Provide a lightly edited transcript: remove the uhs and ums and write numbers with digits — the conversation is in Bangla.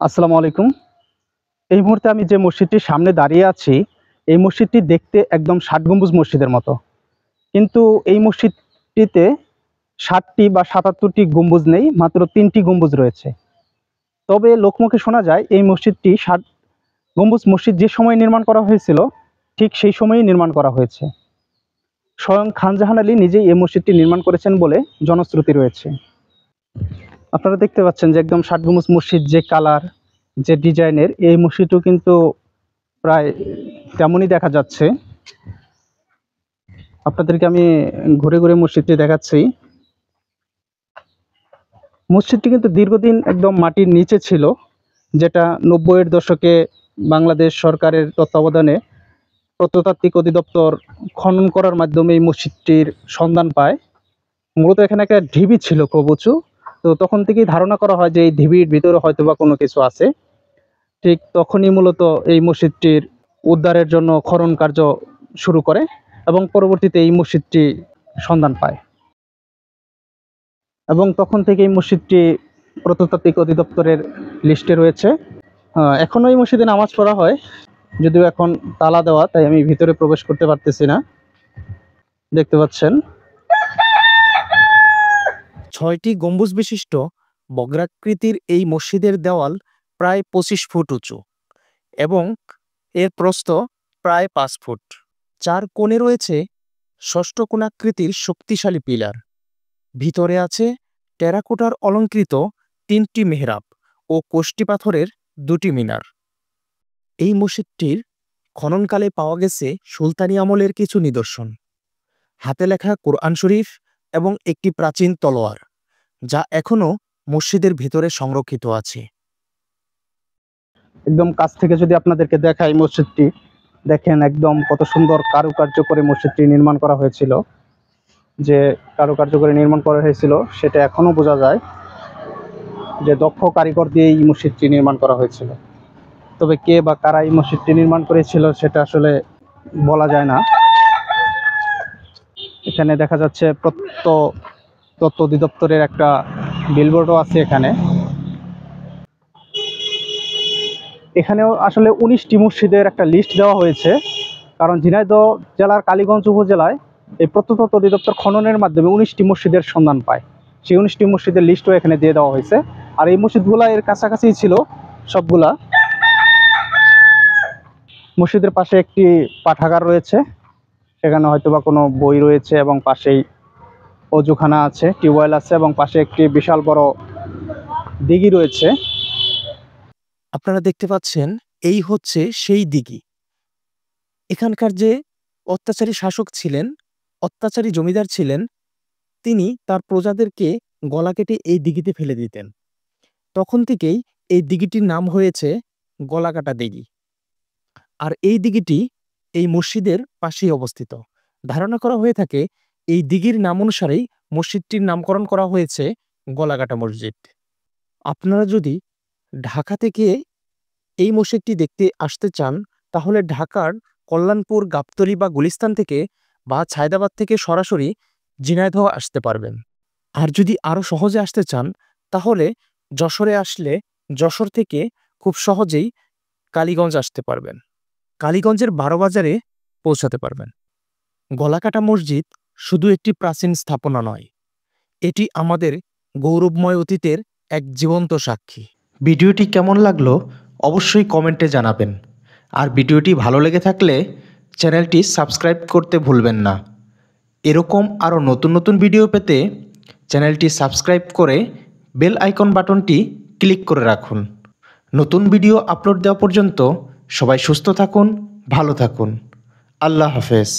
আসসালামু আলাইকুম। এই মুহূর্তে আমি যে মসজিদটির সামনে দাঁড়িয়ে আছি, এই মসজিদটি দেখতে একদম ৬০ গম্বুজ মসজিদের মতো। কিন্তু এই মসজিদটিতে ৬০ টি বা ৭৭ টি গম্বুজ নেই, মাত্র ৩ টি গম্বুজ রয়েছে। তবে লোকমুখে শোনা যায় এই মসজিদটি ৬০ গম্বুজ মসজিদ যে সময়ে নির্মাণ করা হয়েছিল, ঠিক সেই সময়েই নির্মাণ করা হয়েছে। স্বয়ং খান জাহান আলী নিজেই এই মসজিদটি নির্মাণ করেছেন বলে জনশ্রুতি রয়েছে। আপনারা দেখতে পাচ্ছেন যে একদম ৬০ গম্বুজ মসজিদ যে কালার, যে ডিজাইনের, এই মসজিদও কিন্তু প্রায় তেমনই দেখা যাচ্ছে। আপনাদেরকে আমি ঘুরে ঘুরে মসজিদটি দেখাচ্ছি। মসজিদটি কিন্তু দীর্ঘদিন একদম মাটির নিচে ছিল, যেটা ৯০-এর দশকে বাংলাদেশ সরকারের তত্ত্বাবধানে প্রত্নতাত্ত্বিক অধিদপ্তর খনন করার মাধ্যমে এই মসজিদটির সন্ধান পায়। মূলত এখানে একটা ঢিবি ছিল খুব উঁচু। তো তখন থেকেই ধারণা করা হয় যে এই ঢিবির ভিতরে হয়তোবা কোনো কিছু আছে। ঠিক তখনই মূলত এই মসজিদটির উদ্ধারের জন্য খনন কার্য শুরু করে এবং পরবর্তীতে এই মসজিদটি সন্ধান পায় এবং তখন থেকে এই মসজিদটি প্রত্নতাত্ত্বিক অধিদপ্তরের লিস্টে রয়েছে। এখনও এই মসজিদে নামাজ পড়া হয়, যদিও এখন তালা দেওয়া, তাই আমি ভিতরে প্রবেশ করতে পারতেছি না। দেখতে পাচ্ছেন ৬টি গম্বুজ বিশিষ্ট বর্গাকৃতির এই মসজিদের দেওয়াল প্রায় ২৫ ফুট উঁচু এবং এর প্রস্থ প্রায় ৫ ফুট। ৪ কোণে রয়েছে ষষ্ঠকোণাকৃতির শক্তিশালী পিলার। ভিতরে আছে টেরাকোটার অলঙ্কৃত ৩টি মেহরাব ও কোষ্ঠী পাথরের ২টি মিনার। এই মসজিদটির খননকালে পাওয়া গেছে সুলতানি আমলের কিছু নিদর্শন, হাতে লেখা কোরআন শরীফ এবং একটি প্রাচীন তলোয়ার, যা এখনও মসজিদের ভিতরে সংরক্ষিত আছে। একদম কাছ থেকে যদি আপনাদেরকে দেখাই মসজিদটি, দেখেন একদম কত সুন্দর কারুকার্য করে মসজিদটি নির্মাণ করা হয়েছিল। যে কারুকার্য করে নির্মাণ করা হয়েছিল সেটা এখনো বোঝা যায় যে দক্ষ কারিগর দিয়ে এই মসজিদটি নির্মাণ করা হয়েছিল। তবে কে বা কারা এই মসজিদটি নির্মাণ করেছিল সেটা আসলে বলা যায় না। এখানে দেখা যাচ্ছে তথ্য অধিদপ্তরের একটা বিলবোর্ডও আছে এখানেও আসলে ১৯টি মসজিদের একটা লিস্ট দেওয়া হয়েছে, কারণ ঝিনাইদহ জেলার কালীগঞ্জ উপজেলায় এই প্রত্নতত্ত্ব অধিদপ্তর খননের মাধ্যমে ১৯টি মসজিদের সন্ধান পায়। সেই ১৯টি মসজিদের লিস্টও এখানে দিয়ে দেওয়া হয়েছে। আর এই মসজিদগুলা এর কাছাকাছি ছিল সবগুলা। মসজিদের পাশে একটি পাঠাগার রয়েছে, সেখানে হয়তোবা কোনো বই রয়েছে এবং পাশেই অজুখানা আছে, টিউবওয়েল আছে এবং পাশে একটি বিশাল বড় দিঘি রয়েছে। আপনারা দেখতে পাচ্ছেন এই হচ্ছে সেই দিঘি। এখানকার যে অত্যাচারী শাসক ছিলেন, অত্যাচারী জমিদার ছিলেন, তিনি তার প্রজাদেরকে গলা কেটে এই দিঘিতে ফেলে দিতেন। তখন থেকেই এই দিঘিটির নাম হয়েছে গলাকাটা দিঘি। আর এই দিঘিটি এই মসজিদের পাশেই অবস্থিত। ধারণা করা হয়ে থাকে এই দিঘির নাম অনুসারেই মসজিদটির নামকরণ করা হয়েছে গলাকাটা মসজিদ। আপনারা যদি ঢাকা থেকে এই মসজিদটি দেখতে আসতে চান, তাহলে ঢাকার কল্যাণপুর, গাবতলী বা গুলিস্তান থেকে বা ছায়দাবাদ থেকে সরাসরি ঝিনাইদহ আসতে পারবেন। আর যদি আরও সহজে আসতে চান, তাহলে যশোরে আসলে যশোর থেকে খুব সহজেই কালীগঞ্জ আসতে পারবেন। কালীগঞ্জের ১২ বাজারে পৌঁছাতে পারবেন। গলাকাটা মসজিদ শুধু একটি প্রাচীন স্থাপনা নয়, এটি আমাদের গৌরবময় অতীতের এক জীবন্ত সাক্ষী। ভিডিওটি কেমন লাগলো অবশ্যই কমেন্টে জানাবেন। আর ভিডিওটি ভালো লেগে থাকলে চ্যানেলটি সাবস্ক্রাইব করতে ভুলবেন না। এরকম আরও নতুন নতুন ভিডিও পেতে চ্যানেলটি সাবস্ক্রাইব করে বেল আইকন বাটনটি ক্লিক করে রাখুন। নতুন ভিডিও আপলোড দেওয়া পর্যন্ত সবাই সুস্থ থাকুন, ভালো থাকুন। আল্লাহ হাফেজ।